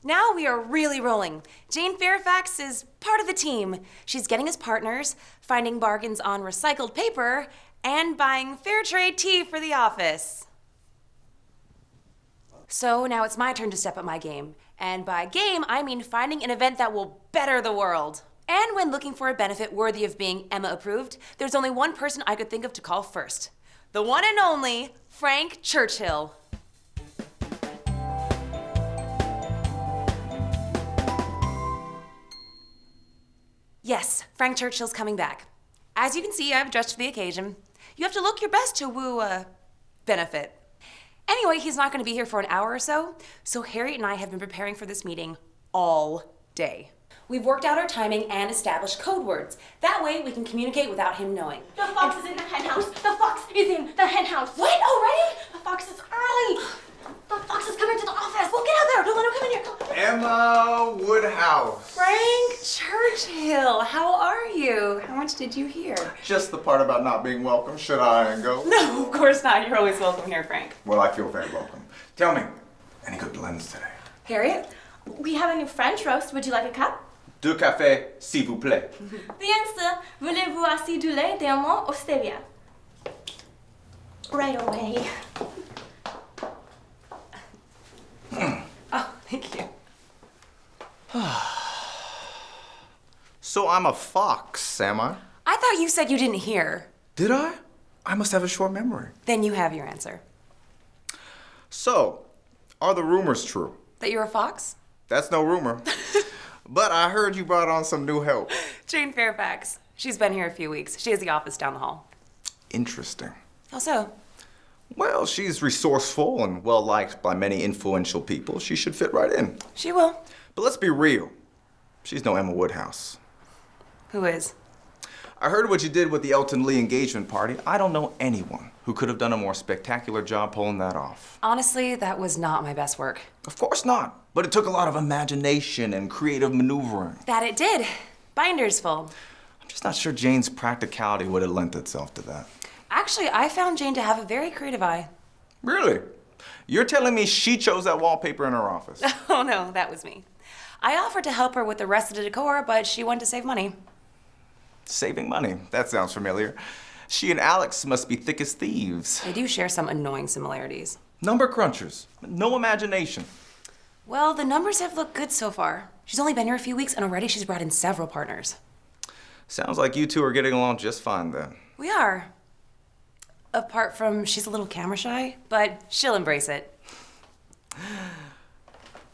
Now we are really rolling. Jane Fairfax is part of the team. She's getting us partners, finding bargains on recycled paper, and buying fair trade tea for the office. So now it's my turn to step up my game. And by game, I mean finding an event that will better the world. And when looking for a benefit worthy of being Emma approved, there's only one person I could think of to call first. The one and only Frank Churchill. Yes, Frank Churchill's coming back. As you can see, I've dressed for the occasion. You have to look your best to woo benefit. Anyway, he's not going to be here for an hour or so, so Harriet and I have been preparing for this meeting all day. We've worked out our timing and established code words. That way we can communicate without him knowing. The fox is in the hen house. The fox is in the hen house. What? Already? The fox is early. The fox is coming to the office. Well, get out there. Don't let him come in here. Come. Emma Woodhouse. Frank Churchill, how are you? How much did you hear? Just the part about not being welcome. Should I go? No, of course not. You're always welcome here, Frank. Well, I feel very welcome. Tell me, any good blends today? Harriet? We have a new French roast. Would you like a cup? 2 cafés, s'il vous plaît. Bien sûr. Voulez-vous assez du lait, d'almond ou stevia? Right away. Oh, thank you. So I'm a fox, am I? I thought you said you didn't hear. Did I? I must have a short memory. Then you have your answer. So, are the rumors true? That you're a fox? That's no rumor. But I heard you brought on some new help. Jane Fairfax. She's been here a few weeks. She has the office down the hall. Interesting. How so? Well, she's resourceful and well-liked by many influential people. She should fit right in. She will. But let's be real. She's no Emma Woodhouse. Who is? I heard what you did with the Elton Lee engagement party. I don't know anyone who could have done a more spectacular job pulling that off. Honestly, that was not my best work. Of course not. But it took a lot of imagination and creative maneuvering. That it did. Binder's full. I'm just not sure Jane's practicality would have lent itself to that. Actually, I found Jane to have a very creative eye. Really? You're telling me she chose that wallpaper in her office? Oh no, that was me. I offered to help her with the rest of the decor, but she wanted to save money. Saving money. That sounds familiar. She and Alex must be thick as thieves. They do share some annoying similarities. Number crunchers. No imagination. Well, the numbers have looked good so far. She's only been here a few weeks and already she's brought in several partners. Sounds like you two are getting along just fine then. We are. Apart from she's a little camera shy, but she'll embrace it.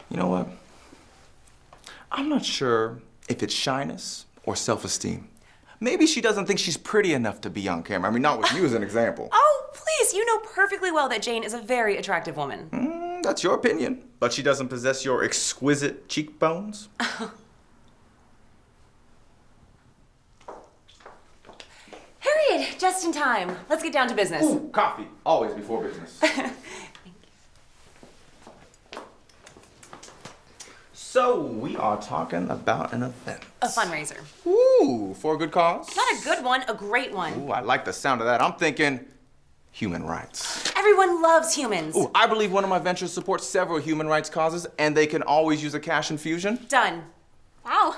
You know what? I'm not sure if it's shyness or self-esteem. Maybe she doesn't think she's pretty enough to be on camera. I mean, not with you as an example. Oh, please, you know perfectly well that Jane is a very attractive woman. That's your opinion. But she doesn't possess your exquisite cheekbones? Harriet, just in time. Let's get down to business. Ooh, coffee. Always before business. So, we are talking about an event. A fundraiser. Ooh, for a good cause? Not a good one, a great one. Ooh, I like the sound of that. I'm thinking human rights. Everyone loves humans. Ooh, I believe one of my ventures supports several human rights causes, and they can always use a cash infusion. Done. Wow,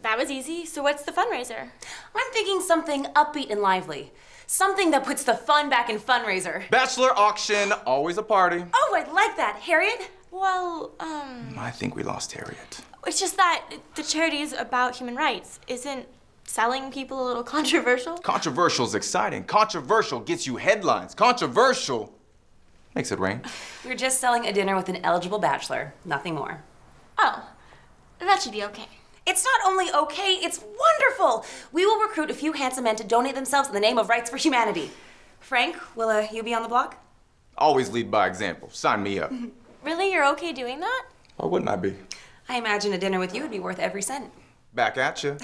that was easy. So what's the fundraiser? I'm thinking something upbeat and lively. Something that puts the fun back in fundraiser. Bachelor auction, always a party. Oh, I like that. Harriet? Well, I think we lost Harriet. it's just that the charity is about human rights. Isn't selling people a little controversial? Controversial's exciting. Controversial gets you headlines. Controversial makes it rain. We're just selling a dinner with an eligible bachelor. Nothing more. Oh, that should be okay. It's not only okay, it's wonderful. We will recruit a few handsome men to donate themselves in the name of rights for humanity. Frank, will you be on the block? Always lead by example. Sign me up. Really, you're okay doing that? Why wouldn't I be? I imagine a dinner with you would be worth every cent. Back at you.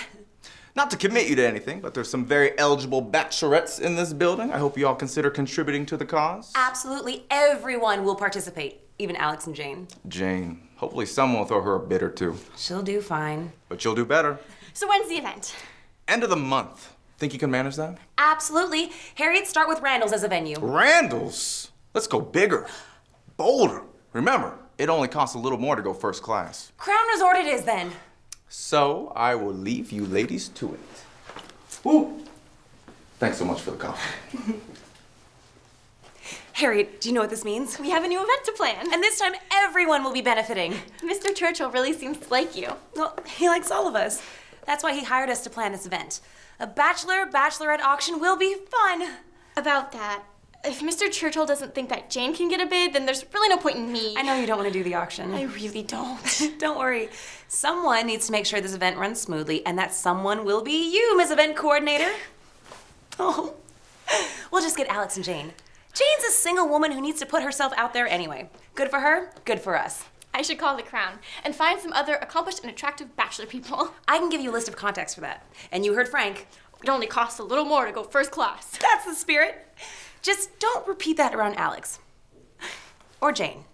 Not to commit you to anything, but there's some very eligible bachelorettes in this building. I hope you all consider contributing to the cause. Absolutely everyone will participate, even Alex and Jane. Jane. Hopefully someone will throw her a bit or two. She'll do fine. But you'll do better. So when's the event? End of the month. Think you can manage that? Absolutely. Harriet, start with Randall's as a venue. Randall's? Let's go bigger. Bolder. Remember, It only costs a little more to go first class. Crown Resort it is then. So I will leave you ladies to it. Woo! Thanks so much for the coffee. Harriet, do you know what this means? We have a new event to plan. And this time everyone will be benefiting. Mr. Churchill really seems to like you. Well, he likes all of us. That's why he hired us to plan this event. A bachelorette auction will be fun. About that, if Mr. Churchill doesn't think that Jane can get a bid, then there's really no point in me. I know you don't want to do the auction. I really don't. Don't worry. Someone needs to make sure this event runs smoothly, and that someone will be you, Ms. Event Coordinator. Oh, we'll just get Alex and Jane. Jane's a single woman who needs to put herself out there anyway. Good for her, good for us. I should call the Crown and find some other accomplished and attractive bachelor people. I can give you a list of contacts for that. And you heard Frank. It only costs a little more to go first class. That's the spirit. Just don't repeat that around Alex. Or Jane.